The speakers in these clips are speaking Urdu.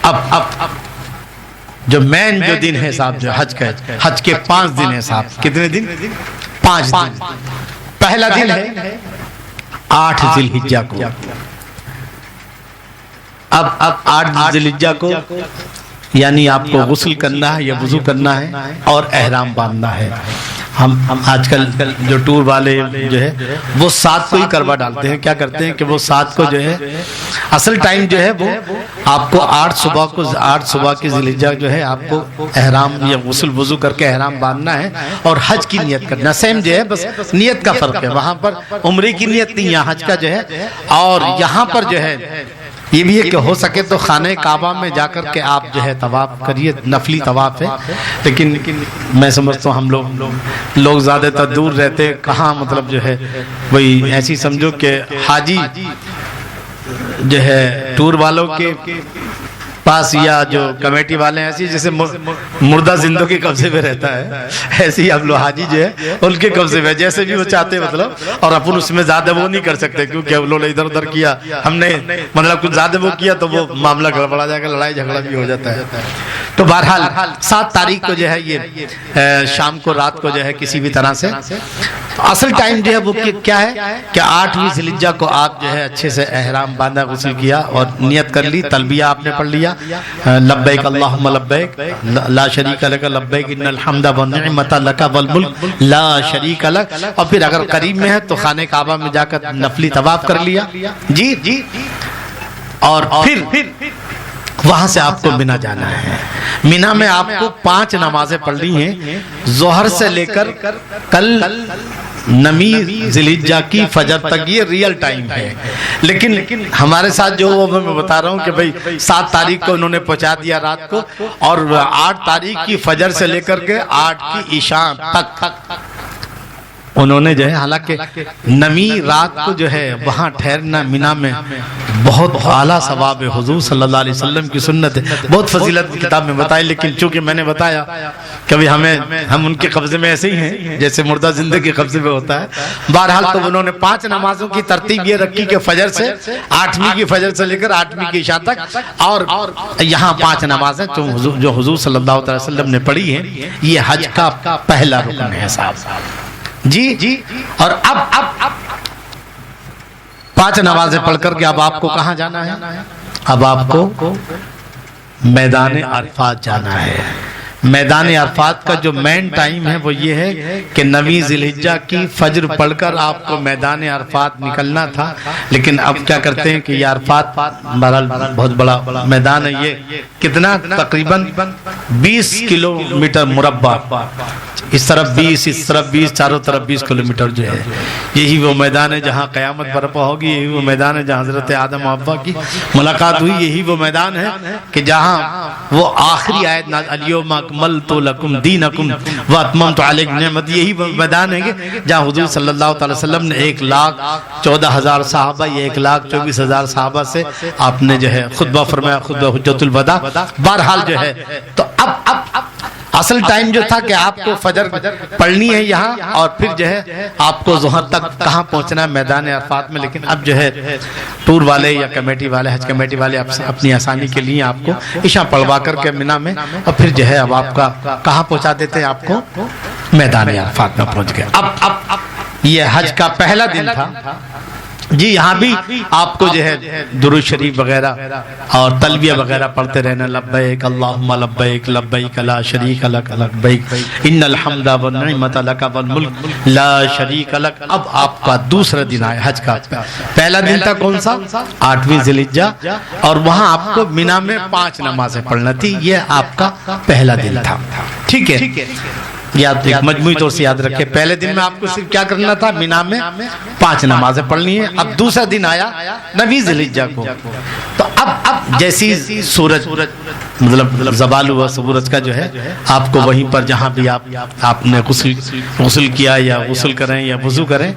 اب جو مین جو دن ہے صاحب جو حج کا، حج کے 5 دن ہیں صاحب. کتنے دن؟ 5 دن. پہلا دن ہے 8 ذی الحجہ کو. اب 8 ذی الحجہ کو یعنی آپ کو غسل کرنا ہے یا وضو کرنا ہے اور احرام باندھنا ہے. ہم آج کل جو ٹور والے جو ہے وہ 7 کو ہی کروا ڈالتے ہیں. کیا کرتے ہیں کہ وہ 7 کو جو ہے اصل ٹائم جو ہے وہ آپ کو 8 صبح کی ذی الحجہ جو ہے آپ کو احرام یا غسل وضو کر کے احرام باندھنا ہے اور حج کی نیت کرنا. سیم جو ہے بس نیت کا فرق ہے. وہاں پر عمرے کی نیت نہیں، یہاں حج کا جو ہے. اور یہاں پر جو ہے یہ بھی ہے کہ ہو سکے تو خانہ کعبہ میں جا کر کے آپ جو ہے طواف کریے. نفلی طواف ہے، لیکن میں سمجھتا ہوں ہم لوگ زیادہ تر دور رہتے، کہاں مطلب جو ہے وہی ایسی سمجھو کہ حاجی جو ہے ٹور والوں کے پاس یا جو کمیٹی والے ہیں ایسی جیسے مردہ زندوں کے قبضے میں رہتا ہے، ایسے ہی اب لوگ حاجی جو ہے ان کے قبضے میں جیسے بھی وہ چاہتے مطلب. اور اپن اس میں زیادہ وہ نہیں کر سکتے کیونکہ انہوں نے ادھر ادھر کیا، ہم نے مطلب کچھ زیادہ وہ کیا تو وہ معاملہ گڑبڑا جائے گا، لڑائی جھگڑا بھی ہو جاتا ہے. تو بہرحال 7 تاریخ کو جو ہے یہ شام کو رات کو جو ہے کسی بھی طرح سے اصل ٹائم جو ہے وہ کیا ہے کہ 8ویں ذی الحجہ کو آپ جو ہے اچھے سے احرام باندھا، غسل کیا اور نیت کر لی، تلبیہ آپ نے پڑھ لیا، لبیک اللہم لبیک لا شریک لک لبیک ان الحمد والنعمت لک والملک لا شریک لک. اور پھر اگر قریب میں ہے تو خانہ کعبہ میں جا کر نفلی طواف کر لیا جی. اور پھر وہاں سے آپ کو مینا جانا ہے. مینا میں آپ کو 5 نمازیں پڑھنی ہیں ظہر سے لے کر کل 9 ذی الحجہ کی فجر تک. یہ ریئل ٹائم ہے، لیکن ہمارے ساتھ جو وہ میں بتا رہا ہوں کہ بھئی 7 تاریخ کو انہوں نے پہنچا دیا رات کو، اور 8 تاریخ کی فجر سے لے کر کے 8 کی عشاء تک انہوں نے جو ہے، حالانکہ 9 رات کو جو ہے وہاں ٹھہرنا مینا میں بہت اعلیٰ ثواب ہے. حضور صلی اللہ علیہ وسلم کی سنت ہے، بہت فضیلت کتاب میں بتائی. لیکن چونکہ میں نے بتایا کہ ہم ان کے قبضے میں ایسے ہی ہیں جیسے مردہ زندہ کے قبضے میں ہوتا ہے. بہرحال تو انہوں نے 5 نمازوں کی ترتیب یہ رکھی کہ فجر سے 8ویں کی فجر سے لے کر 8ویں کی عشاء تک، اور یہاں 5 نمازیں جو حضور صلی اللہ علیہ وسلم نے پڑھی ہیں. یہ حج کا پہلا رکن ہے صاحب جی. اور اب 5 نمازیں پڑھ کر کے اب آپ کو کہاں جانا ہے؟ اب آپ کو میدان عرفات جانا ہے. میدان عرفات کا جو مین ٹائم ہے وہ یہ ہے کہ 9 ذی الحجہ کی فجر پڑھ کر آپ کو میدان عرفات نکلنا تھا. لیکن اب کیا کرتے ہیں کہ یہ عرفات بہت بڑا میدان ہے. یہ کتنا؟ تقریباً 20 کلومیٹر مربع. اس طرف 20 اس طرف 20 چاروں طرف 20 کلومیٹر جو ہے. یہی وہ میدان ہے جہاں قیامت برپا ہوگی. یہی وہ میدان ہے جہاں حضرت آدم و حوا کی ملاقات ہوئی. یہی وہ میدان ہے کہ جہاں وہ آخری آیت الیوم اکملت لکم دینکم واتممت علیکم نعمتی. یہی وہ میدان ہے کہ جہاں حضور صلی اللہ علیہ وسلم نے 1,14,000 صحابہ یا 1,24,000 صحابہ سے آپ نے جو ہے خطبہ فرمایا، خطبہ حجۃ الوداع. بہرحال جو ہے تو اب اصل ٹائم جو تھا کہ آپ کو فجر پڑھنی ہے یہاں، اور پھر جو ہے آپ کو ظہر تک کہاں پہنچنا ہے؟ میدان عرفات میں. لیکن اب جو ہے ٹور والے یا کمیٹی والے، حج کمیٹی والے اپنی آسانی کے لیے آپ کو عشاء پڑھوا کر کے مینا میں، اور پھر جو ہے اب آپ کا کہاں پہنچا دیتے ہیں؟ آپ کو میدان عرفات میں پہنچ گئے. اب یہ حج کا پہلا دن تھا جی. یہاں بھی آپ کو جو ہے درود شریف وغیرہ اور تلبیہ وغیرہ پڑھتے رہنا. لبیک اللہم لبیک لبیک لا شریک لک لبیک ان الحمد والنعمت لک والملک لا شریک لک. اب آپ کا دوسرا دن آیا حج کا. پہلا دن تھا کون سا؟ 8ویں ذی الحجہ، اور وہاں آپ کو مینا میں 5 نمازیں پڑھنا تھی. یہ آپ کا پہلا دن تھا. ٹھیک ہے، یاد ایک مجموعی طور سے یاد رکھے. پہلے دن میں آپ کو صرف کیا کرنا تھا؟ مینا میں 5 نمازیں پڑھنی ہیں. اب دوسرا دن آیا 9 ذی الحجہ کو. تو اب جیسی سورج مطلب زوال ہوا سورج کا جو ہے، آپ کو وہیں پر جہاں بھی آپ نے غسل کیا یا غسل کریں یا وضو کریں.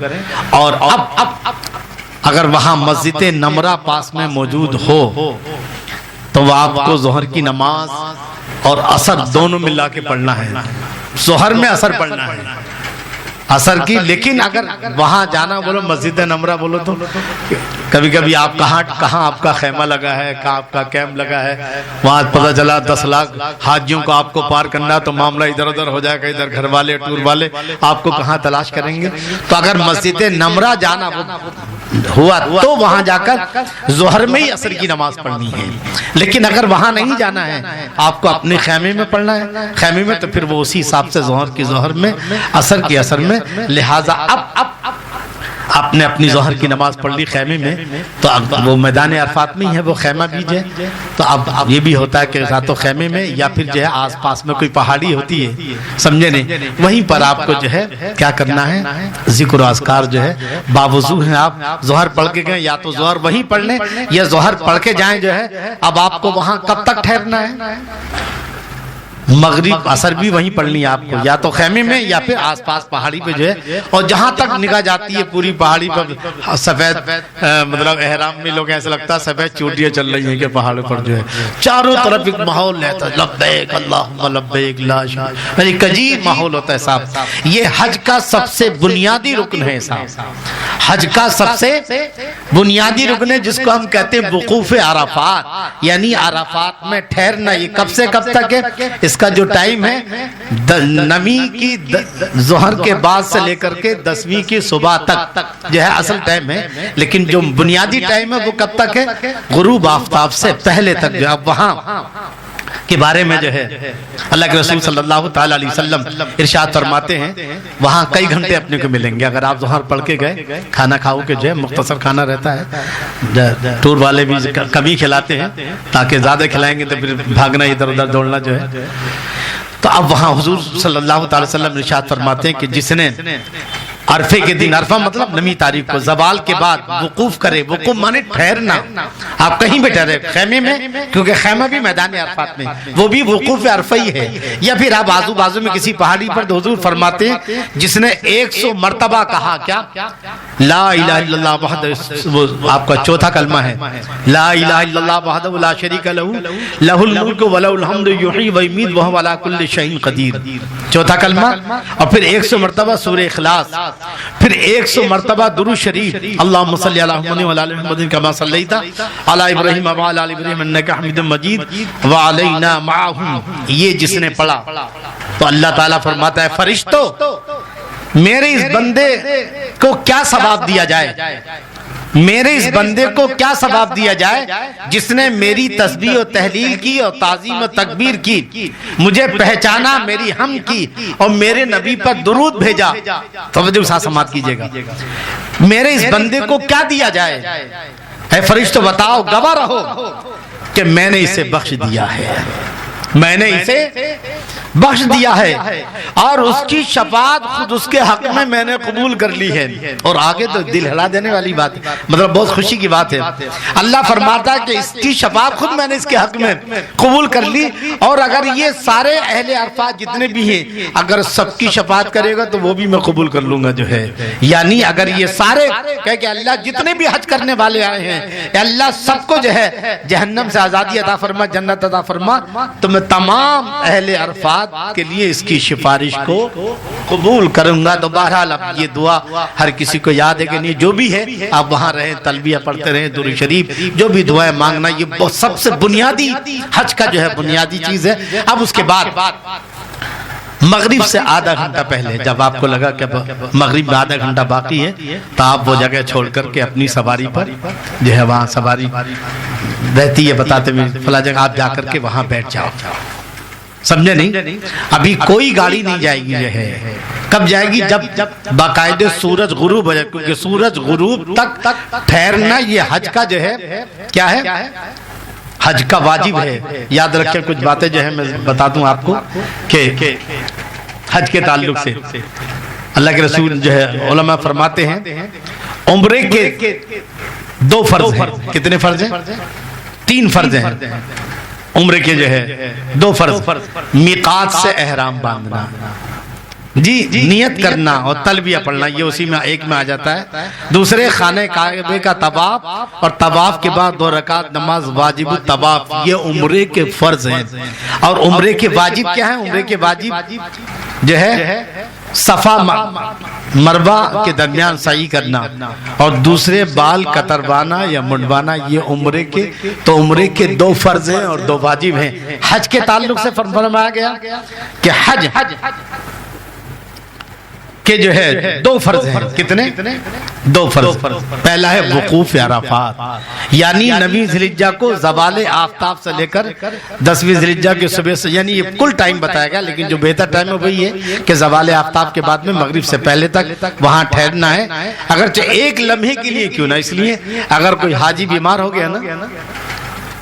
اور اب اگر وہاں مسجد نمرہ پاس میں موجود ہو تو وہ آپ کو ظہر کی نماز اور عصر دونوں ملا کے پڑھنا ہے. ظہر میں عصر پڑھنا ہے، عصر کی. لیکن اگر وہاں جانا بولو مسجد نمرہ بولو تو کبھی کبھی آپ کہاں آپ کا خیمہ لگا ہے، کہاں آپ کا کیمپ لگا ہے، وہاں پتہ چلا 10 لاکھ حاجیوں کو آپ کو پار کرنا تو معاملہ ادھر ادھر ہو جائے گا، ادھر گھر والے ٹور والے آپ کو کہاں تلاش کریں گے؟ تو اگر مسجد نمرہ جانا ہوا تو وہاں جا کر ظہر میں ہی عصر کی نماز پڑھنی ہے، لیکن اگر وہاں نہیں جانا ہے، آپ کو اپنے خیمے میں پڑھنا ہے، خیمے میں، تو پھر وہ اسی حساب سے ظہر کی ظہر میں، عصر کی عصر میں، لہٰذا اب آپ نے اپنی ظہر کی نماز پڑھ لی خیمے میں، تو اب وہ میدان عرفات میں ہی ہے، وہ خیمہ بھی ہے، تو اب یہ بھی ہوتا ہے کہ یا تو خیمے میں یا پھر جو ہے آس پاس میں کوئی پہاڑی ہوتی ہے، سمجھے نہیں، وہیں پر آپ کو جو ہے کیا کرنا ہے، ذکر و اذکار جو ہے باوضو ہیں، آپ ظہر پڑھ کے گئے یا تو ظہر وہیں پڑھ لیں یا ظہر پڑھ کے جائیں، جو ہے اب آپ کو وہاں کب تک ٹھہرنا ہے؟ مغرب عصر بھی وہیں پڑھنی ہے آپ کو، یا تو خیمے میں یا پھر آس پاس پہاڑی پہ جو ہے، اور جہاں تک نگاہ جاتی ہے پوری پہاڑی پر سفید مطلب احرام میں لوگ ایسا لگتا ہے سفید چوٹیاں چل رہی ہیں کہ پہاڑوں پر جو ہے چاروں طرف ایک ماحول رہتا ہے، لبیک اللہم لبیک لا شریک، ایک عجیب ماحول ہوتا ہے صاحب۔ یہ حج کا سب سے بنیادی رکن ہے صاحب، حج کا سب سے بنیادی رکن ہے جس کو ہم کہتے ہیں وقوف عرفات، یعنی عرفات میں ٹھہرنا۔ یہ کب سے کب تک ہے؟ اس کا جو ٹائم ہے نویں کی ظہر کے بعد سے لے کر کے 10ویں کی صبح تک جو ہے اصل ٹائم ہے، لیکن جو بنیادی ٹائم ہے وہ کب تک ہے؟ غروب آفتاب سے پہلے تک۔ جو اب وہاں کے بارے میں جو ہے اللہ کے رسول صلی اللہ تعالی علیہ وسلم ارشاد فرماتے ہیں وہاں کئی گھنٹے اپنے کو ملیں گے۔ اگر آپ ظہر پڑھ کے گئے، کھانا کھاؤ کے جو ہے مختصر کھانا رہتا ہے، ٹور والے بھی کمی کھلاتے ہیں تاکہ زیادہ کھلائیں گے تو پھر بھاگنا ادھر ادھر دوڑنا جو ہے۔ تو اب وہاں حضور صلی اللہ تعالی وسلم ارشاد فرماتے ہیں کہ جس نے عرفے کے دن، عرفہ مطلب نویں تاریخ کو زوال کے بعد وقوف کرے، وقوف مانے ٹھہرنا، آپ کہیں بھی ٹھہرے، خیمے میں، کیونکہ خیمہ بھی میدان عرفات میں، وہ بھی وقوف عرفہ ہی ہے، یا پھر آپ آزو بازو میں کسی پہاڑی پر، تو حضور فرماتے ہیں جس نے 100 مرتبہ کہا کیا؟ لا الہ الا اللہ وحدہ، وہ آپ کا چوتھا کلمہ ہے، لا الہ الا اللہ وحدہ لا شریک لہ لہ الملک ولہ الحمد یحیی و یمیت وہو علی کل شیء قدیر، چوتھا کلمہ، اور پھر 100 مرتبہ سورہ اخلاص، پھر 100 مرتبہ درود شریف، اللہم صلی علی محمد وعلی آل محمد کما صلیت علی ابراہیم وعلی آل ابراہیم انک حمید مجید وعلینا معہم، یہ جس نے پڑھا تو اللہ تعالیٰ فرماتا ہے فرشتوں میرے اس بندے کو کیا ثواب دیا جائے، میرے اس بندے کو کیا ثواب دیا جائے جس نے میری تسبیح و تحلیل کی اور تعظیم و تکبیر کی، مجھے پہچانا، میری حمد کی اور میرے نبی پر درود بھیجا۔ توجہ ساتھ سماعت کیجئے گا، میرے اس بندے کو کیا دیا جائے؟ اے فرشتوں بتاؤ، گواہ رہو کہ میں نے اسے بخش دیا ہے، میں نے اسے بخش دیا ہے، اور اس کی شفاعت خود اس کے حق میں نے قبول کر لی ہے۔ اور آگے تو دل ہلا دینے والی بات ہے، مطلب بہت خوشی کی بات ہے، اللہ فرماتا ہے کہ اس کی شفاعت خود میں نے اس کے حق میں قبول کر لی، اور اگر یہ سارے اہل عرفات جتنے بھی ہیں اگر سب کی شفاعت کرے گا تو وہ بھی میں قبول کر لوں گا جو ہے، یعنی اگر یہ سارے کہے کہ اللہ جتنے بھی حج کرنے والے آئے ہیں اے اللہ سب کو جو ہے جہنم سے آزادی عطا فرما، جنت عطا فرما، تو میں تمام اہل عرفات کے لیے اس کی سفارش کو قبول کروں گا۔ تو بہرحال اب یہ دعا ہر کسی کو یاد ہے کہ نہیں، جو بھی ہے آپ وہاں رہیں، تلبیہ پڑھتے رہیں، درود شریف، جو بھی دعائیں مانگنا، یہ سب سے بنیادی حج کا جو ہے بنیادی چیز ہے۔ اب اس کے بعد مغرب سے آدھا گھنٹہ پہلے جب آپ کو لگا کہ مغرب میں آدھا گھنٹہ باقی ہے تو آپ وہ جگہ چھوڑ کر کے اپنی سواری پر جو ہے، وہاں سواری رہتی ہے بتاتے ہوئے فلاں جگہ آپ جا کر کے وہاں بیٹھ جاؤ، سمجھے نہیں؟ ابھی کوئی گاڑی نہیں جائے گی، جو ہے کب جائے گی؟ جب باقاعدہ سورج غروب ہو جائے، کیونکہ سورج غروب تک ٹھہرنا یہ حج کا جو ہے کیا ہے، حج کا واجب ہے۔ یاد رکھیں کچھ باتیں جو ہے میں بتا دوں آپ کو کہ حج کے تعلق سے اللہ کے رسول جو ہے علماء فرماتے ہیں عمرے کے 2 فرض ہیں۔ کتنے فرض ہیں؟ 3 فرض ہیں عمرے کے جو ہے 2 فرض، میقات سے احرام باندھنا، جی نیت کرنا اور تلبیہ پڑھنا، یہ اسی میں ایک میں آ جاتا ہے۔ دوسرے خانہ کعبہ کا طواف، اور طواف کے بعد 2 رکعت نماز واجب الطواف، یہ عمرے کے فرض ہیں۔ اور عمرے کے واجب کیا ہیں؟ عمرے کے واجب جو ہے صفا مربع کے درمیان سعی کرنا اور دوسرے بال کتروانا یا منڈوانا، یہ عمرے کے تو عمرے کے 2 فرض ہیں اور 2 واجب ہیں۔ حج کے تعلق سے فرمایا گیا کہ حج کہ جو ہے 2 فرض ہیں۔ کتنے؟ 2 فرض۔ پہلا ہے وقوف عرفات، یعنی 9 ذی الحجہ کو زوال آفتاب سے لے کر 10ویں ذی الحجہ کے صبح سے، یعنی یہ کل ٹائم بتایا گیا، لیکن جو بہتر ٹائم ہے وہی ہے کہ زوال آفتاب کے بعد میں مغرب سے پہلے تک وہاں ٹھہرنا ہے، اگرچہ ایک لمحے کے لیے کیوں نہ، اس لیے اگر کوئی حاجی بیمار ہو گیا نا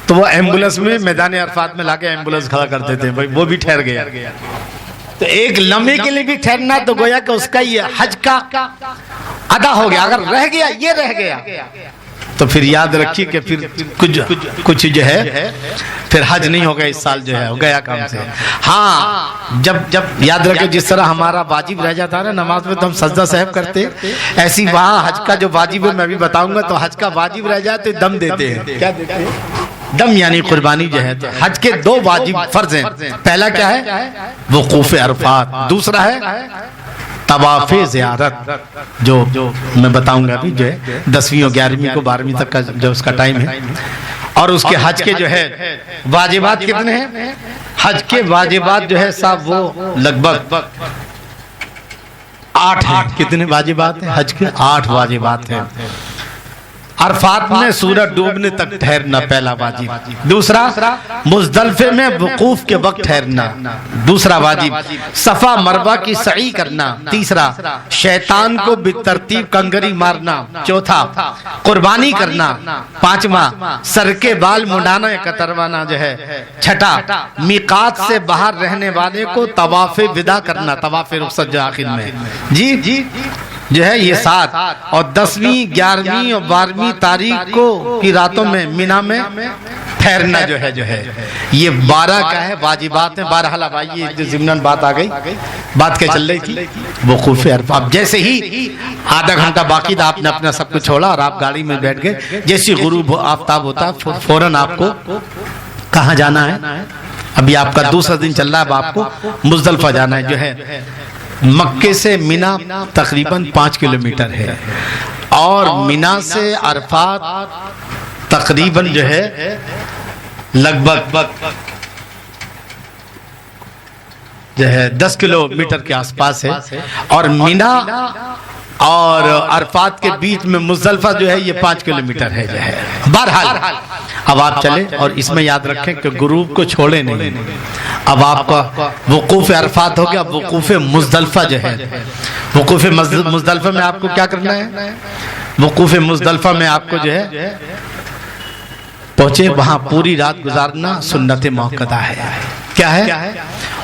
تو وہ ایمبولنس میں میدان عرفات میں لا کے ایمبولنس کھڑا کر دیتے ہیں، وہ بھی ٹھہر گیا، تو ایک لمحے کے لیے بھی ٹھہرنا، تو گویا کہ اس کا یہ حج کا ادا ہو گیا۔ اگر رہ گیا، یہ رہ گیا، تو پھر یاد رکھیے کہ پھر کچھ جو ہے پھر حج نہیں ہوگا اس سال، جو ہے ہو گیا کام سے۔ ہاں جب یاد رکھیں جس طرح ہمارا واجب رہ جاتا ہے نا نماز میں تو ہم سجدہ صاحب کرتے ہیں، ایسی وہاں حج کا جو واجب ہے میں بھی بتاؤں گا، تو حج کا واجب رہ جائے تو دم دیتے ہیں۔ کیا دیتے ہیں؟ دم، یعنی قربانی جو ہے۔ تو حج کے 2 واجب فرض ہیں، پہلا کیا ہے؟ وقوف عرفات، دوسرا ہے طواف زیارت، جو میں بتاؤں گا ابھی، جو ہے 10ویں اور 11ویں کو 12ویں تک کا جو اس کا ٹائم ہے۔ اور اس کے حج کے جو ہے واجبات کتنے ہیں؟ حج کے واجبات جو ہے صاحب وہ لگ بھگ 8 ہیں۔ کتنے واجبات ہیں حج کے؟ 8 واجبات ہیں۔ عرفات میں سورج ڈوبنے تک ٹھہرنا پہلا واجب، دوسرا مزدلفے میں وقوف کے وقت ٹھہرنا دوسرا واجب، صفا مروہ کی سعی کرنا تیسرا، شیطان کو بالترتیب کنگری مارنا چوتھا، قربانی کرنا پانچواں، سر کے بال منڈانا یا کتروانا جو ہے چھٹا، میقات سے باہر رہنے والے کو طواف وداع کرنا، طواف رخصت جو آخر میں جی جو ہے یہ 7، اور 10ویں 11ویں اور 12ویں تاریخ کو کی راتوں میں مینا میں ٹھہرنا جو ہے یہ 12 کا ہے واجبات ہیں۔ بہرحال اب آئیے جو ضمناً بات آ گئی، بات کیا چل رہی تھی؟ وقوف عرفات۔ اب جیسے ہی آدھا گھنٹہ باقی تھا آپ نے اپنا سب کچھ چھوڑا اور آپ گاڑی میں بیٹھ گئے، جیسی غروب آفتاب ہوتا فوراً آپ کو کہاں جانا ہے؟ ابھی آپ کا دوسرا دن چل رہا ہے، اب آپ کو مزدلفہ جانا ہے، جو ہے مکے سے مینا تقریباً 5 کلومیٹر ہے، اور مینا سے عرفات تقریباً جو ہے لگ بھگ جو ہے 10 کلومیٹر کے آس پاس ہے، اور مینا اور عرفات کے بیچ میں مزدلفہ جو ہے یہ 5 کلومیٹر ہے جو ہے۔ بہرحال اب آپ چلیں اور اس میں یاد رکھیں کہ غروب کو چھوڑے نہیں۔ اب آپ کا وقوف عرفات ہو گیا، وقوف مزدلفہ جو ہے، وقوف مزدلفہ میں آپ کو کیا کرنا ہے؟ وقوف مزدلفہ میں آپ کو جو ہے پہنچے وہاں پوری رات گزارنا سنت موقدہ ہے۔ کیا ہے؟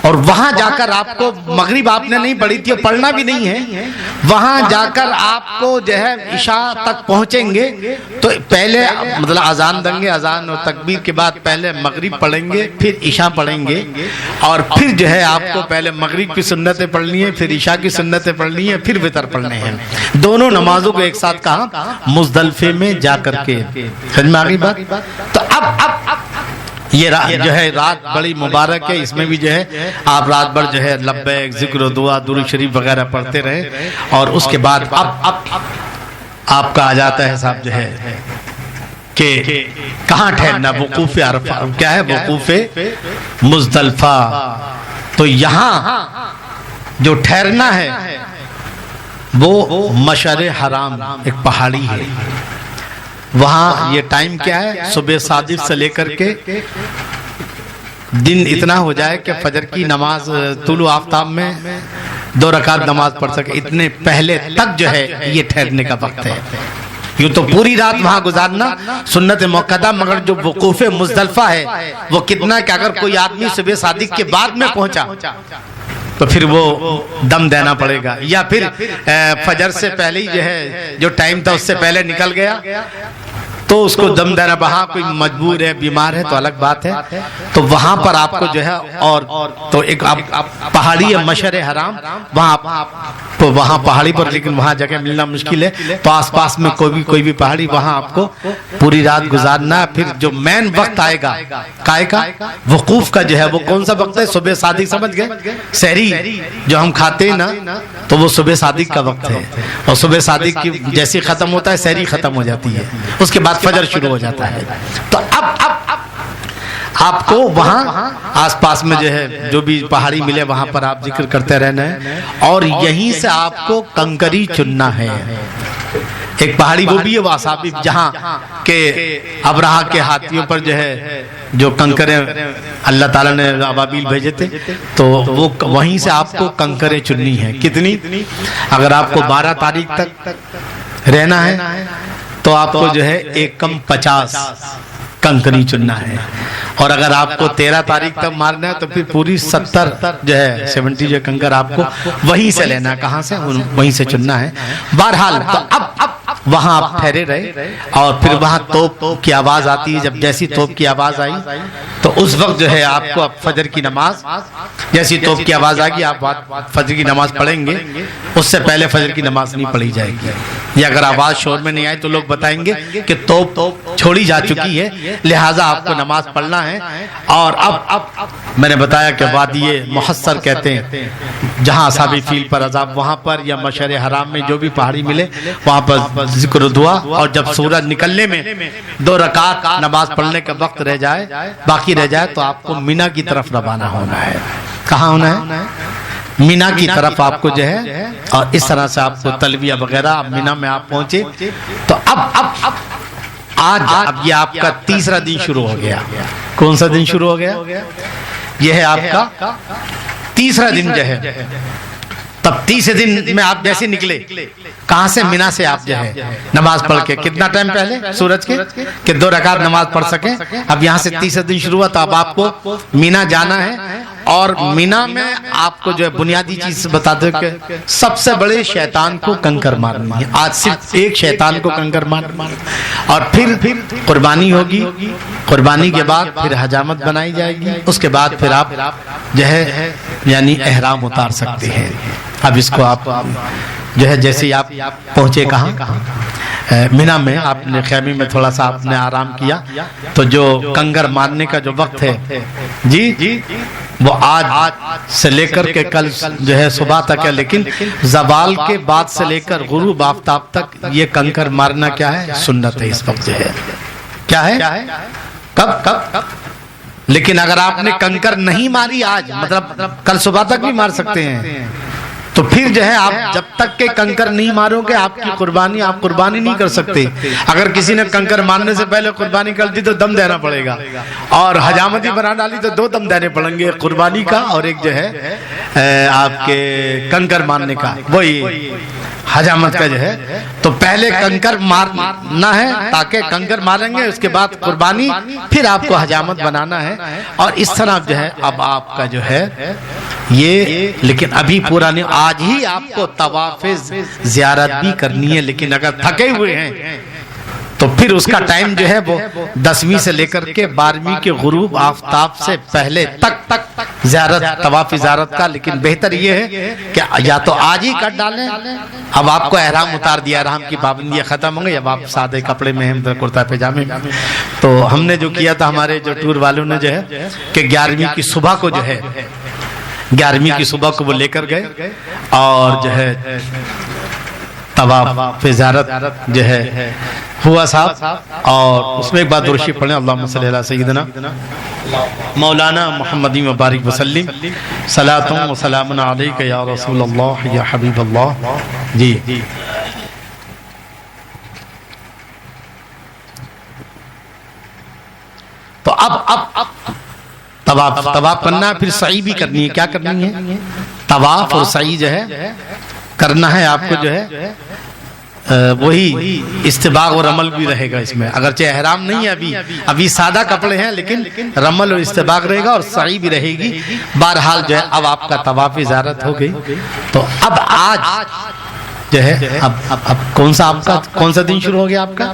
اور وہاں جا کر آپ کو مغرب آپ نے نہیں پڑھی تھی اور پڑھنا بھی نہیں ہے، وہاں جا کر آپ کو جو ہے عشاء تک پہنچیں گے تو پہلے مطلب اذان دیں گے، اذان اور تکبیر کے بعد پہلے مغرب پڑھیں گے، پھر عشاء پڑھیں گے، اور پھر جو ہے آپ کو پہلے مغرب کی سنتیں پڑھنی ہے، پھر عشاء کی سنتیں پڑھنی ہے، پھر وتر پڑھنے ہیں۔ دونوں نمازوں کو ایک ساتھ کہاں؟ مزدلفے میں جا کر کے۔ سمجھ میں آ گئی بات؟ تو اب یہ جو ہے رات بڑی مبارک ہے، اس میں بھی جو ہے آپ رات بھر جو ہے لبیک، ذکر و دعا، درود شریف وغیرہ پڑھتے رہے، اور اس کے بعد اب آپ کا آ جاتا ہے صاحب جو ہے کہ کہاں ٹھہرنا؟ وقوف عرفات کیا ہے؟ وقوف مزدلفہ۔ تو یہاں جو ٹھہرنا ہے وہ مشعر حرام ایک پہاڑی ہے، وہاں یہ ٹائم کیا ہے؟ صبح صادق سے لے کر کے دن اتنا ہو جائے کہ فجر کی نماز طلوع آفتاب میں 2 رکعت نماز پڑھ سکے، اتنے پہلے تک جو ہے یہ ٹھہرنے کا وقت ہے۔ یوں تو پوری رات وہاں گزارنا سنت موقدہ، مگر جو وقوف مزدلفہ ہے وہ کتنا کہ اگر کوئی آدمی صبح صادق کے بعد میں پہنچا تو پھر وہ دم دینا پڑے گا، یا پھر فجر سے پہلے ہی جو ہے جو ٹائم تھا اس سے پہلے نکل گیا تو اس کو دم دینا، وہاں کوئی مجبور ہے بیمار ہے تو الگ بات ہے، تو وہاں پر آپ کو جو ہے اور تو ایک پہاڑی ہے مشعر حرام، وہاں پہاڑی پر، لیکن وہاں جگہ ملنا مشکل ہے، تو آس پاس میں کوئی بھی پہاڑی، وہاں آپ کو پوری رات گزارنا ہے۔ پھر جو مین وقت آئے گا کائے کا وقوف کا جو ہے وہ کون سا وقت ہے؟ صبح صادق، سمجھ گئے؟ سحری جو ہم کھاتے ہیں نا تو وہ صبح صادق کا وقت ہے، اور صبح صادق کی جیسی ختم ہوتا ہے سحری ختم ہو جاتی ہے، اس کے بعد فجر شروع ہو جاتا ہے۔ تو اب آپ کو وہاں آس پاس میں جو ہے جو بھی پہاڑی ملے وہاں پر آپ ذکر کرتے رہنا ہے، اور یہیں سے آپ کو کنکری چننا ہے۔ ایک پہاڑی وہ بھی ہے واسابی، جہاں کہ ابرہا کے ہاتھیوں پر جو ہے جو کنکریں اللہ تعالیٰ نے ابابیل بھیجے تھے، تو وہ وہیں سے آپ کو کنکریں چننی ہیں۔ کتنی؟ اگر آپ کو 12 تاریخ تک رہنا ہے تو آپ کو جو ہے 1 کم 50 کنکری چننا ہے، اور اگر آپ کو 13 تاریخ تک مارنا ہے تو پھر پوری 70 جو ہے 70 جو کنکر آپ کو وہیں سے لینا ہے۔ کہاں سے؟ وہیں سے چننا ہے۔ بہرحال تو اب وہاں آپ ٹھہرے رہے، اور پھر وہاں توپ کی آواز آتی ہے۔ جب جیسی توپ کی آواز آئی تو اس وقت جو ہے آپ کو اب فجر کی نماز، جیسی توپ کی آواز آگی آپ فجر کی نماز پڑھیں گے، اس سے پہلے فجر کی نماز نہیں پڑھی جائے گی، یا اگر آواز شور میں نہیں آئے تو لوگ بتائیں گے کہ توپ چھوڑی جا چکی ہے، لہٰذا آپ کو نماز پڑھنا ہے۔ اور اب میں نے بتایا کہ وادی محصر کہتے ہیں جہاں اصحاب فیل پر عذاب، وہاں پر یا مشعر حرام میں جو بھی پہاڑی ملے وہاں پر ذکر و دعا، اور جب سورج نکلنے میں 2 رکعت نماز پڑھنے کا وقت باقی رہ جائے تو آپ کو مینا کی طرف روانہ ہونا ہے۔ کہاں ہونا ہے؟ مینا کی طرف آپ کو جو ہے، اور اس طرح سے آپ کو تلبیہ وغیرہ، مینا میں آپ پہنچے تو اب یہ آپ کا تیسرا دن شروع ہو گیا۔ کون سا دن شروع ہو گیا؟ یہ ہے آپ کا تیسرا دن جو ہے۔ تب تیسرے دن میں آپ جیسے نکلے، کہاں سے؟ مینا سے آپ جو ہے نماز پڑھ کے کتنا ٹائم پہلے سورج کے کہ 2 رکعت نماز پڑھ سکیں۔ اب یہاں سے تیسرا دن شروع ہوا تو اب آپ کو مینا جانا ہے، اور مینا میں آپ کو جو ہے بنیادی چیز بتاتے ہیں کہ سب سے بڑے شیطان کو کنکر مارنی ہے۔ آج صرف ایک شیطان کو کنکر مارنا، اور پھر قربانی ہوگی، قربانی کے بعد پھر حجامت بنائی جائے گی، اس کے بعد پھر آپ جو ہے یعنی احرام اتار سکتے ہیں۔ اب اس کو آپ جو ہے جیسے آپ پہنچے کہاں مینا میں، آپ نے خیمے میں تھوڑا سا آپ نے آرام کیا، تو جو کنگر مارنے کا جو وقت ہے جی وہ آج سے لے کر کے کل جو ہے صبح تک ہے، لیکن زوال کے بعد سے لے کر غروب آفتاب تک یہ کنکر مارنا کیا ہے؟ سنت ہے۔ اس وقت جو ہے کیا ہے؟ کب؟ لیکن اگر آپ نے کنکر نہیں ماری آج، مطلب کل صبح تک بھی مار سکتے ہیں، تو پھر جو ہے آپ جب تک کہ کنکر نہیں مارو گے آپ کی قربانی، آپ قربانی نہیں کر سکتے۔ اگر کسی نے کنکر مارنے سے پہلے قربانی کر دی تو دم دینا پڑے گا، اور حجامتی بنا ڈالی تو 2 دم دینے پڑیں گے، قربانی کا اور ایک جو ہے آپ کے کنکر مارنے کا، وہی حجامت کا جو ہے۔ تو پہلے کنکر مارنا ہے، تاکہ کنکر ماریں گے اس کے بعد قربانی، پھر آپ کو حجامت بنانا ہے، اور اس طرح جو ہے اب آپ کا جو ہے یہ، لیکن ابھی پورا نہیں، آج ہی آپ کو طواف زیارت بھی کرنی ہے، لیکن اگر تھکے ہوئے ہیں تو پھر اس کا ٹائم جو ہے وہ 10ویں سے لے کر کے 12ویں کے غروب آفتاب سے پہلے تک زیارت، طواف زیارت کا۔ لیکن بہتر یہ ہے کہ یا تو آج ہی کر ڈالیں، اب آپ کو احرام اتار دیا، احرام کی پابندیاں ختم ہوں گی، اب آپ سادے کپڑے میں ہیں، کرتا پاجامے۔ تو ہم نے جو کیا تھا، ہمارے جو ٹور والوں نے جو ہے کہ 11ویں کی صبح کو جو ہے 11ویں کی صبح کو وہ لے کر گئے، اور جو ہے طواف زیارت جو ہے ہوا صاحب، اور اس میں ایک بات درشی پڑھیں، اللہم صلی علی سیدنا مولانا محمد مبارک وسلم، صلاۃ و سلام علیک یا رسول اللہ یا حبیب اللہ۔ جی تو اب طواف کرنا ہے، پھر سعی بھی کرنی ہے۔ کیا کرنی ہے؟ طواف اور سعی جو ہے کرنا ہے آپ کو، جو ہے وہی استباغ اور رمل بھی رہے گا اس میں، اگرچہ احرام نہیں ہے ابھی سادہ کپڑے ہیں، لیکن رمل اور استباغ رہے گا اور سعی بھی رہے گی۔ بہرحال جو ہے اب آپ کا طواف زیارت ہو گئی، تو اب آج جو ہے اب کون سا آپ کا کون سا دن شروع ہو گیا آپ کا؟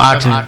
8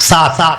7।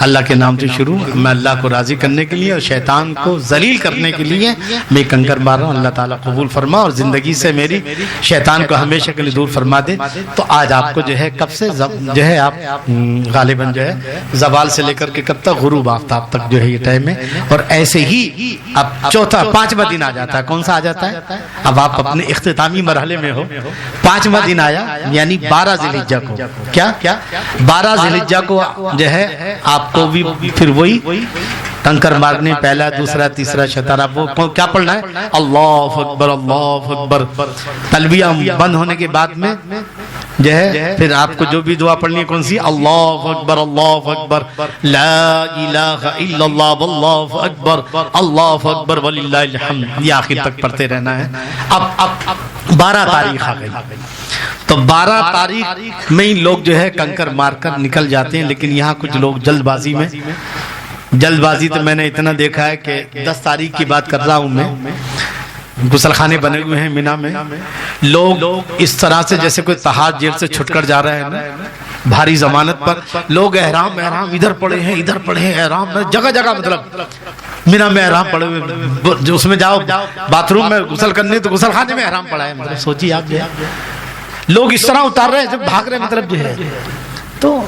اللہ کے نام سے شروع، میں اللہ کو راضی کرنے کے لیے اور شیطان کو ذلیل کرنے کے لیے میں کنکر مار رہا ہوں۔ اللہ تعالیٰ قبول فرما اور زندگی سے میری شیطان کو ہمیشہ کے لیے دور فرما دے۔ تو آج آپ کو جو ہے کب سے جو ہے آپ غالباً جو ہے زوال سے لے کر کے کب تک غروب آفتاب تک جو ہے یہ ٹائم ہے، اور ایسے ہی اب پانچواں دن آ جاتا ہے۔ کون سا آ جاتا ہے؟ اب آپ اپنے اختتامی مرحلے میں ہو، پانچواں دن آیا یعنی 12 ذی الحجہ کو، کیا 12 ذی الحجہ کو جو ہے آپ کو بھی پھر وہی کنکر مارنے، پہلا دوسرا تیسرا شتارا، وہ کیا پڑھنا ہے؟ اللہ اکبر اللہ اکبر۔ تلبیہ بند ہونے کے بعد میں جو ہے پھر آپ کو جو بھی دعا پڑھنی ہے کون سی؟ اللہ اکبر لا الہ الا اللہ واللہ اکبر وللہ الحمد، یہ آخر تک پڑھتے رہنا ہے۔ اب 12 تاریخ آ گئی، تو 12 تاریخ میں ہی لوگ جو ہے کنکر مار کر نکل جاتے ہیں، لیکن یہاں کچھ لوگ جلد بازی تو میں نے اتنا دیکھا ہے کہ 10 تاریخ کی بات کر رہا ہوں میں، غسل خانے بنے ہوئے ہیں مینا میں، لوگ اس طرح سے جیسے کوئی تہاج جیل سے چھٹ کر جا رہا ہے نا بھاری ضمانت پر، لوگ احرام ادھر پڑے ہیں احرام میں جگہ جگہ، مطلب مینا میں احرام پڑے ہوئے، جو اس میں جاؤ باتھ روم میں غسل کرنے تو غسل خانے میں احرام پڑا ہے، مطلب سوچیے آپ جو ہے لوگ اس طرح اتار رہے ہیں جب بھاگ رہے ہیں، مطلب جو ہے تو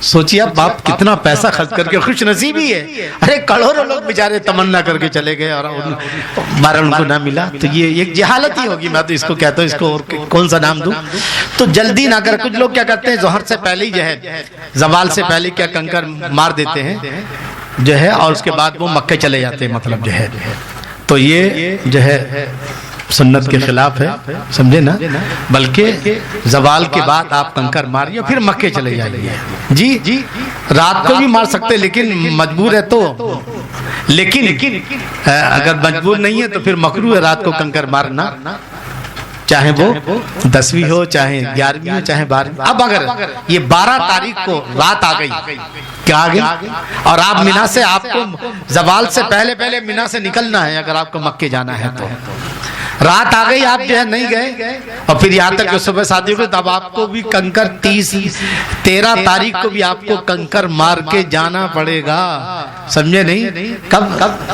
سوچیے آپ کتنا پیسہ خرچ کر کے، خوش نصیبی ہے، ارے کروڑوں لوگ بیچارے تمنا کر کے چلے گئے اور ان کو نہ ملا، تو یہ ایک جہالت ہی ہوگی، میں تو اس کو کہتا ہوں، اس کو اور کون سا نام دوں؟ تو جلدی نہ کر، کچھ لوگ کیا کرتے ہیں ظہر سے پہلے ہی جو ہے زوال سے پہلے کیا کنکر مار دیتے ہیں جو ہے، اور اس کے بعد وہ مکے چلے جاتے ہیں، مطلب جو ہے تو یہ جو ہے سنت کے خلاف ہے، سمجھے نا، بلکہ زوال کے بعد آپ کنکر ماریے پھر مکے چلے جائیے، جی رات کو بھی مار سکتے لیکن مجبور ہے تو، لیکن اگر مجبور نہیں ہے تو پھر مکروہ ہے رات کو کنکر مارنا، چاہے وہ 10ویں ہو، چاہے 11ویں ہو، چاہے 12ویں۔ اب اگر یہ 12 تاریخ کو رات آ گئی، کیا آ گئی، اور آپ مینا سے، آپ کو زوال سے پہلے مینا سے نکلنا ہے، اگر آپ کو مکے جانا ہے تو رات آ گئی، آپ جو ہے نہیں گئے، اور پھر یہاں تک کہ صبح شادی ہوئی، تب آپ کو بھی کنکر 13 تاریخ کو بھی آپ کو کنکر مار کے جانا پڑے گا، سمجھے نہیں؟ کب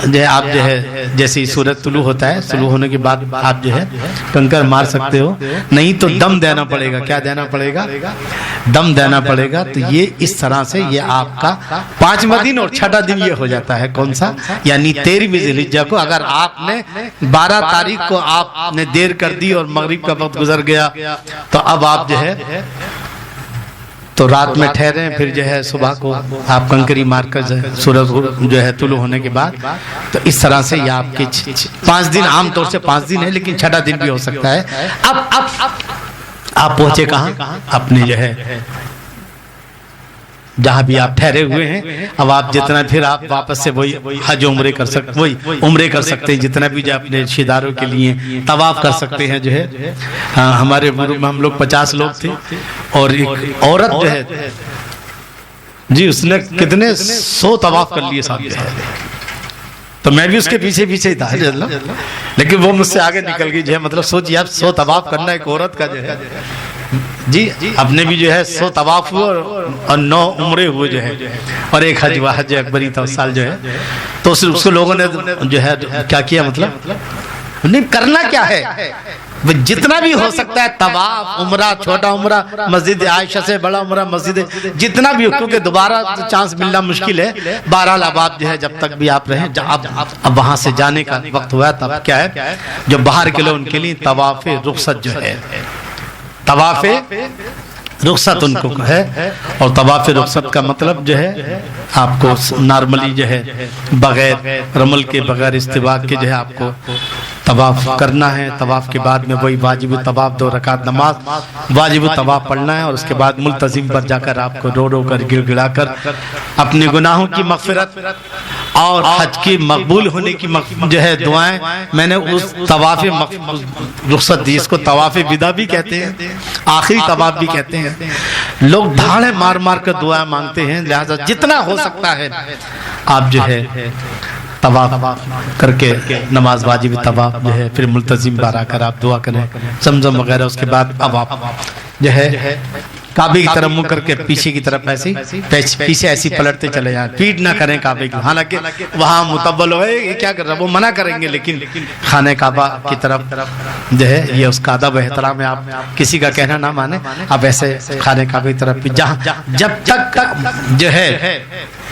جو ہے آپ جو ہے جیسے سورج طلوع ہوتا ہے، طلوع ہونے کے بعد آپ جو ہے کنکر مار سکتے ہو، نہیں تو دم دینا پڑے گا۔ کیا دینا پڑے گا؟ دم دینا پڑے گا۔ تو یہ اس طرح سے یہ آپ کا 5واں دن اور 6واں دن یہ ہو جاتا ہے، کون سا؟ یعنی 13ویں ذی الحجہ کو اگر آپ نے 12 تاریخ کو آپ نے دیر کر دی اور مغرب کا وقت گزر گیا، تو اب آپ جو ہے تو رات میں ٹھہرے، پھر جو ہے صبح کو آپ کنکری مار کر سورج جو ہے طلوع ہونے کے بعد، تو اس طرح سے یہ آپ کے 5 دن، عام طور سے 5 دن ہے لیکن 6واں دن بھی ہو سکتا ہے۔ اب آپ پہنچے کہاں؟ اپنے جو ہے جہاں بھی آپ ٹھہرے ہوئے ہیں، اب آپ جتنا پھر آپ واپس سے وہی حج عمرے کر سکتے، وہی عمرے کر سکتے ہیں، جتنا بھی جو اپنے رشتہ داروں کے لیے طواف کر سکتے ہیں جو ہے۔ ہمارے گروپ میں ہم لوگ 50 لوگ تھے، اور ایک عورت جو ہے جی اس نے کتنے 100 طواف کر لیے ساتھ جو ہے، تو میں بھی اس کے پیچھے ہی تھا، لیکن وہ مجھ سے آگے نکل گئی جو ہے، مطلب سوچیے آپ 100 طواف کرنا ایک عورت کا جو ہے، جی اپنے بھی جو ہے 100 طواف ہوئے اور 9 عمرے ہوئے جو ہے، اور ایک حج اکبری تھا اس سال جو ہے، تو اس کو لوگوں نے جو ہے کیا کیا، مطلب نہیں کرنا کیا ہے، جتنا بھی ہو سکتا ہے طواف، عمرہ، چھوٹا عمرہ، مسجد عائشہ سے بڑا عمرہ، مسجد جتنا بھی ہو، کیونکہ دوبارہ چانس ملنا مشکل ہے، بہرحال اب آپ جو ہے جب تک بھی آپ رہیں، اب وہاں سے جانے کا وقت ہوا، تب کیا ہے جو باہر کے لوگ ان کے لیے طواف رخصت جو ہے، طواف رخصت ان کو ہے، اور طواف رخصت کا مطلب جو ہے آپ کو نارملی جو ہے بغیر رمل کے، بغیر استواء کے جو ہے آپ کو طواف کرنا ہے۔ طواف کے بعد میں وہی واجب طواف 2 رکعت نماز واجب طواف پڑھنا ہے، اور اس کے بعد ملتزم پر جا کر آپ کو رو کر گڑ گڑا کر اپنے گناہوں کی مغفرت اور حج کی مقبول ہونے کی جو ہے دعائیں، میں نے اس طواف رخصت دی، اس کو طواف وداع بھی کہتے ہیں، آخری طواف بھی کہتے ہیں، لوگ دھاڑے مار مار کر دعائیں مانگتے ہیں، لہذا جتنا ہو سکتا ہے آپ جو ہے طواف کر کے نماز واجب طواف جو ہے، پھر ملتزم بارہ کر آپ دعا کریں، زمزم وغیرہ، اس کے بعد اب آپ جو ہے کعبے کی طرف منہ کر کے پیچھے کی طرف پیچھے ایسی پلٹتے چلے جائیں، پیٹ نہ کریں کعبے کی، حالانکہ وہاں متبل ہوئے یہ کیا کر رہا ہے، وہ منع کریں گے، لیکن خانہ کعبہ کی طرف جو ہے یہ اس کا ادب احترام ہے، آپ کسی کا کہنا نہ مانیں، آپ ایسے خانہ کعبہ کی طرف جہاں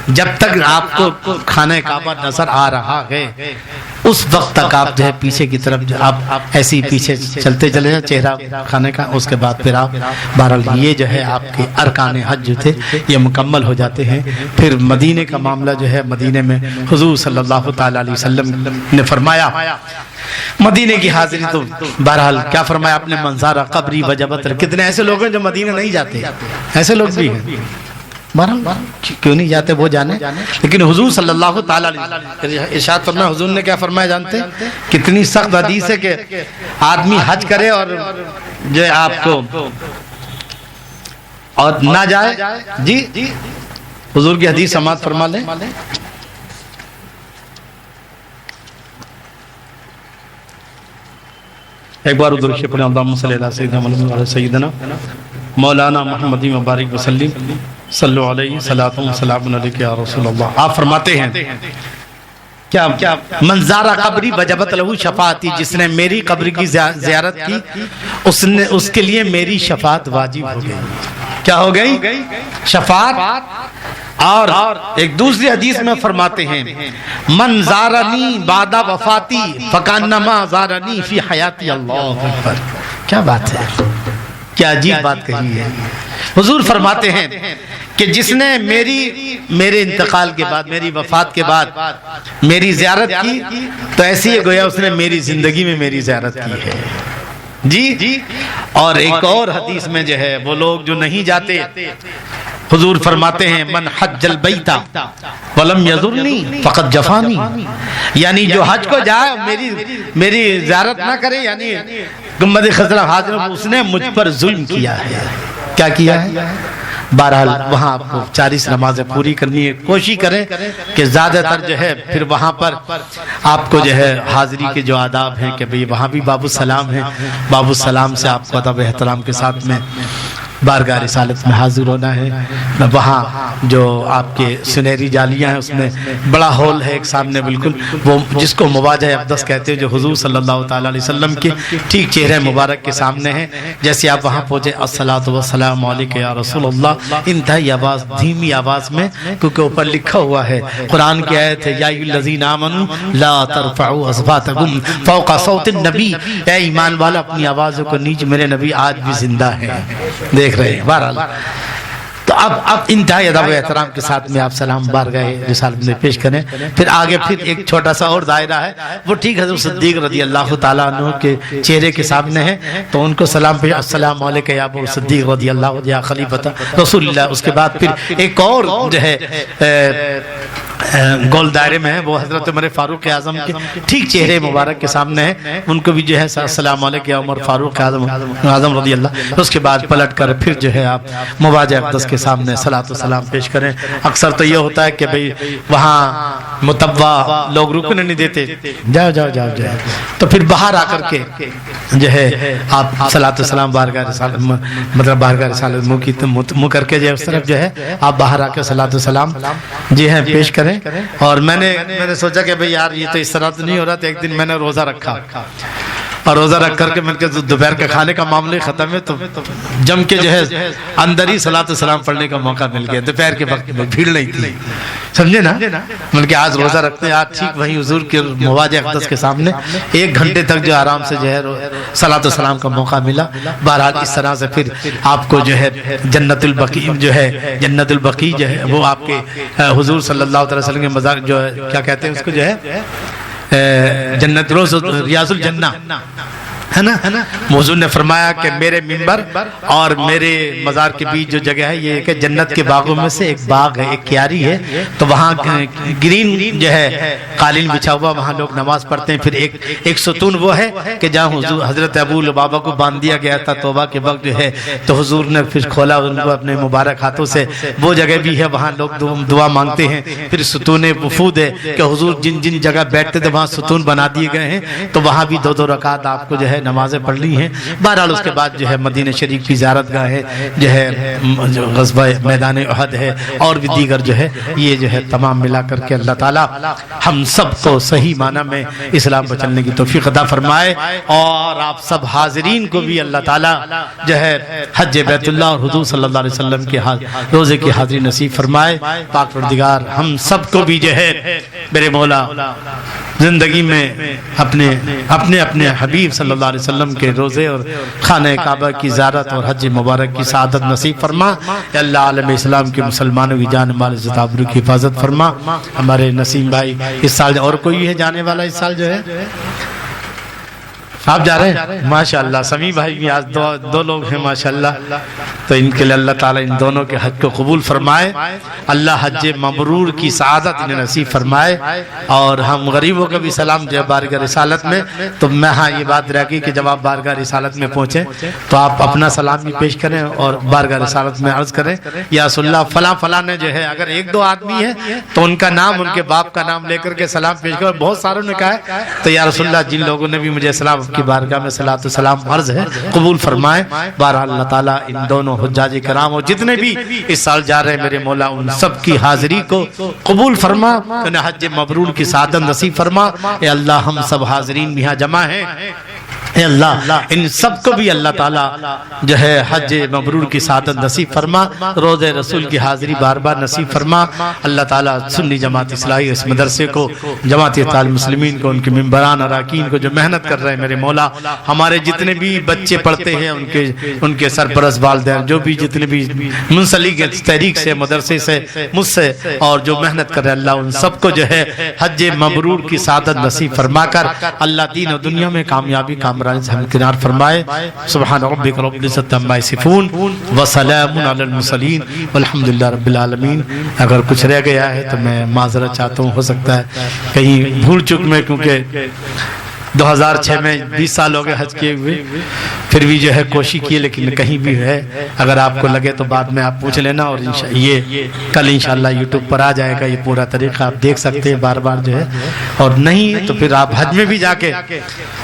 جب تک آپ کو خانہ کعبہ نظر آ رہا ہے اس وقت تک آپ جو ہے پیچھے کی طرف آپ ایسی پیچھے چلتے چلے جائیں چہرہ خانے کا، اس کے بعد پھر آپ بہرحال یہ جو ہے آپ کے ارکان حج جو تھے یہ مکمل ہو جاتے ہیں۔ پھر مدینے کا معاملہ جو ہے، مدینے میں حضور صلی اللہ تعالی علیہ وسلم نے فرمایا مدینے کی حاضری، تو بہرحال کیا فرمایا آپ نے، منظارہ قبری وجبت۔ کتنے ایسے لوگ ہیں جو مدینے نہیں جاتے، ایسے لوگ بھی ہیں، کیوں نہیں جاتے وہ جانے، لیکن حضور صلی اللہ تعالی علیہ وسلم ارشاد فرمایا، حضور نے کیا فرمایا جانتے ہیں؟ کتنی سخت حدیث ہے کہ آدمی حج کرے اور جو ہے آپ کو اور نہ جائے، جی حضور کی حدیث سماعت فرما لیں۔ ایک بار درود شریف پڑھیں، اللہم صلی اللہ سیدنا محمد علیہ سیدنا مولانا محمد مبارک وسلم صلو علیہ صلاۃ و سلام علیک یا رسول اللہ۔ آپ فرماتے ہیں کیا منظارہ قبری وجبت لہو شفاعتی، جس نے میری قبر کی زیارت کی اس کے لیے میری شفاعت واجب ہو گئی۔ کیا ہو گئی؟ شفاعت۔ اور ایک دوسری حدیث میں فرماتے ہیں من زارنی بعد وفاتی فکانما زارنی فی حیاتی۔ اللہ اکبر، کیا بات ہے، کیا عجیب بات کہی ہے۔ حضور فرماتے ہیں کہ جس نے میرے انتقال کے بعد، میری وفات کے بعد میری زیارت کی تو ایسی ہی گویا اس نے میری زندگی میں میری زیارت کی ہے۔ جی اور ایک اور حدیث میں جو ہے وہ لوگ جو نہیں جاتے، حضور فرماتے ہیں من حج البیت ولم یزرنی فقد جفانی، یعنی جو حج کو جائے میری زیارت نہ کرے، یعنی گنبد خضرا حاضر، اس نے مجھ پر ظلم کیا ہے۔ کیا کیا ہے؟ بہرحال وہاں آپ کو 40 نمازیں پوری کرنی ہے، کوشش کریں کہ زیادہ تر جو ہے پھر وہاں پر آپ کو جو ہے حاضری کے جو آداب ہیں کہ بھئی وہاں بھی باب السلام ہے، باب السلام سے آپ کو ادب احترام کے ساتھ میں بارگاہ رسالت میں حاضر ہونا ہے۔ وہاں جو آپ کے سنہری جالیاں ہیں اس میں بڑا ہال ہے ایک سامنے، بالکل وہ جس کو مواجہ اقدس کہتے ہیں، جو حضور صلی اللہ تعالی علیہ وسلم کے ٹھیک چہرے مبارک کے سامنے ہیں۔ جیسے آپ وہاں پہنچے الصلاۃ والسلام علیک یا رسول اللہ، انتہائی آواز، دھیمی آواز میں، کیونکہ اوپر لکھا ہوا ہے قرآن کی آیت ہے یا ایھا الذین آمنوا لا ترفعوا اصواتکم فوق صوت النبی، اے ایمان والا اپنی آوازوں کو نیچے، میرے نبی آج بھی زندہ ہیں، دیکھ رہے ہیں۔ بہرحال تو اب انتہائی ادب و احترام کے ساتھ میں آپ سلام بارگاہ رسالت میں پیش کریں۔ پھر آگے پھر ایک چھوٹا سا اور دائرہ ہے، وہ ٹھیک حضرت صدیق رضی اللہ تعالیٰ عنہ کے چہرے کے سامنے ہے تو ان کو سلام پیش، السلام علیکم یا ابو صدیق رضی اللہ یا خلیفۃ رسول اللہ۔ اس کے بعد پھر ایک اور جو ہے گول دائرے میں ہے، وہ حضرت عمر فاروق اعظم کے ٹھیک چہرے مبارک کے سامنے ہے، ان کو بھی جو ہے السلام علیکم یا عمر فاروق اعظم رضی اللہ۔ اس کے بعد پلٹ کر پھر جو ہے آپ مواجہ اقدس کے سامنے صلاۃ و سلام پیش کریں۔ اکثر تو یہ ہوتا ہے کہ بھئی وہاں متبع لوگ رکنے نہیں دیتے، جاؤ جاؤ جاؤ جاؤ، تو پھر باہر آ کر کے جو ہے آپ صلاۃ و سلام بارگاہ رسالت، مطلب بارگاہ رسالت منہ کر کے جو ہے اس طرف جو ہے آپ باہر آ کے صلاۃ و سلام جی ہیں پیش کریں۔ اور میں نے سوچا کہ بھئی یار یہ تو اس طرح تو نہیں ہو رہا تھا، ایک دن میں نے روزہ رکھا اور روزہ رکھ کر کے میں نے دوپہر کے کھانے کا معاملہ ختم ہے تو جم کے جو ہے اندر ہی صلاۃ و سلام پڑھنے کا موقع مل گیا، دوپہر کے وقت میں بھیڑ نہیں تھی، سمجھے نا، بلکہ آج روزہ رکھتے ہیں، آج ٹھیک وہیں حضور کے مواجہ اقدس کے سامنے 1 گھنٹے تک جو آرام سے جو ہے صلاۃ و سلام کا موقع ملا۔ بہرحال اس طرح سے پھر آپ کو جو ہے جنت البقیع جو ہے وہ آپ کے حضور صلی اللہ علیہ وسلم کے مزار جو ہے کیا کہتے ہیں اس کو جو ہے جنت ریاض الجنہ ہے نا، حضور نے فرمایا کہ میرے منبر اور میرے مزار کے بیچ جو جگہ ہے یہ کہ جنت کے باغوں میں سے ایک باغ ہے، ایک کیاری ہے، تو وہاں گرین جو ہے قالین بچھا ہوا، وہاں لوگ نماز پڑھتے ہیں۔ پھر ایک ستون وہ ہے کہ جہاں حضور حضرت ابو لبابہ کو باندھ دیا گیا تھا توبہ کے وقت جو ہے، تو حضور نے پھر کھولا ان کو اپنے مبارک ہاتھوں سے، وہ جگہ بھی ہے وہاں لوگ دعا مانگتے ہیں۔ پھر ستون وفود ہے کہ حضور جن جگہ بیٹھتے تھے وہاں ستون بنا دیے گئے ہیں، تو وہاں بھی 2 رکعت آپ کو جو ہے نمازیں پڑھ لی ہیں. بہرحال اس کے بعد جو ہے مدینہ شریف کی زیارت گاہ ہے, جو ہے غزوہ میدان احد ہے, اور بھی دیگر جو ہے, یہ جو ہے تمام ملا کر کے اللہ تعالیٰ ہم سب کو صحیح معنی میں اسلام پر چلنے کی توفیق عطا فرمائے, اور آپ سب حاضرین کو بھی اللہ تعالیٰ جو ہے حج بیت اللہ اور حضور صلی اللہ علیہ وسلم کے روزے کی حاضری نصیب فرمائے. پاک پروردگار ہم سب کو بھی جو ہے میرے مولا زندگی میں اپنے اپنے حبیب صلی اللہ علیہ وسلم کے روزے اور خانہ کعبہ کی زیارت اور حج مبارک کی سعادت نصیب فرما. اے اللہ عالم اسلام کے مسلمانوں کی جان مال عزت آبرو کی حفاظت فرما. ہمارے نسیم بھائی اس سال اور کوئی ہے جانے والا اس سال جو ہے, آپ جا رہے ہیں ماشاءاللہ. سمیع بھائی بھی آج دو لوگ ہیں ماشاءاللہ, تو ان کے لئے اللہ تعالیٰ ان دونوں کے حج کو قبول فرمائے. اللہ حج مبرور کی سعادت انہیں نصیب فرمائے. اور ہم غریبوں کا بھی سلام جو ہے بارگاہ رسالت میں, تو میں ہاں یہ بات رہ گئی کہ جب آپ بارگاہ رسالت میں پہنچیں تو آپ اپنا سلام بھی پیش کریں اور بارگاہ رسالت میں عرض کریں یا رسول اللہ فلاں فلاں نے جو ہے, اگر ایک دو آدمی ہے تو ان کا نام ان کے باپ کا نام لے کر کے سلام پیش کریں. بہت ساروں نے کہا ہے تو یا رسول اللہ جن لوگوں نے بھی مجھے سلام کی بارگاہ میں صلاۃ و سلام عرض ہے قبول فرمائے. بہرحال اللہ تعالیٰ ان دونوں حجاج کرام اور جتنے بھی اس سال جا رہے ہیں میرے مولا ان سب کی حاضری کو قبول فرما, انہیں حج مبرور کی سعادت نصیب فرما. اے اللہ ہم سب حاضرین یہاں جمع ہیں, اے اللہ ان سب کو بھی اللہ تعالیٰ جو ہے حج مبرور کی سعادت نصیب فرما. روز رسول کی حاضری بار بار نصیب فرما. اللہ تعالیٰ سنی جماعت اصلاحی اس مدرسے کو, جماعت اتحاد المسلمین کو, ان کے ممبران اراکین کو جو محنت کر رہے ہیں میرے مولا, ہمارے جتنے بھی بچے پڑھتے ہیں ان کے سرپرست والدین جو بھی جتنے بھی منسلک تحریک سے مدرسے سے مجھ سے اور جو محنت کر رہے ہیں, اللہ ان سب کو جو ہے حج مبرور کی سعادت نصیب فرما کر اللہ دین و دنیا میں کامیابی کامرانی سے ہمکنار فرمائے. سبحان ربک رب العزت عما یصفون وسلام علی المرسلین والحمدللہ رب العالمین. اگر کچھ رہ گیا ہے تو میں معذرت چاہتا ہوں, ہو سکتا ہے کہیں بھول چک میں, کیونکہ 2006 میں 20 سال ہو گئے حج کیے ہوئے, پھر بھی جو ہے کوشش کی لیکن کہیں بھی ہے. اگر آپ کو لگے تو بعد میں آپ پوچھ لینا, اور یہ کل انشاءاللہ یوٹیوب پر آ جائے گا یہ پورا طریقہ, آپ دیکھ سکتے ہیں بار بار جو ہے. اور نہیں تو پھر آپ حج میں بھی جا کے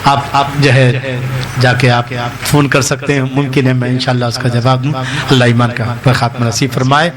آپ جو ہے جا کے آپ فون کر سکتے ہیں, ممکن ہے میں انشاءاللہ اس کا جواب دوں. اللہ ایمان کا خاتمہ نصیب فرمائے.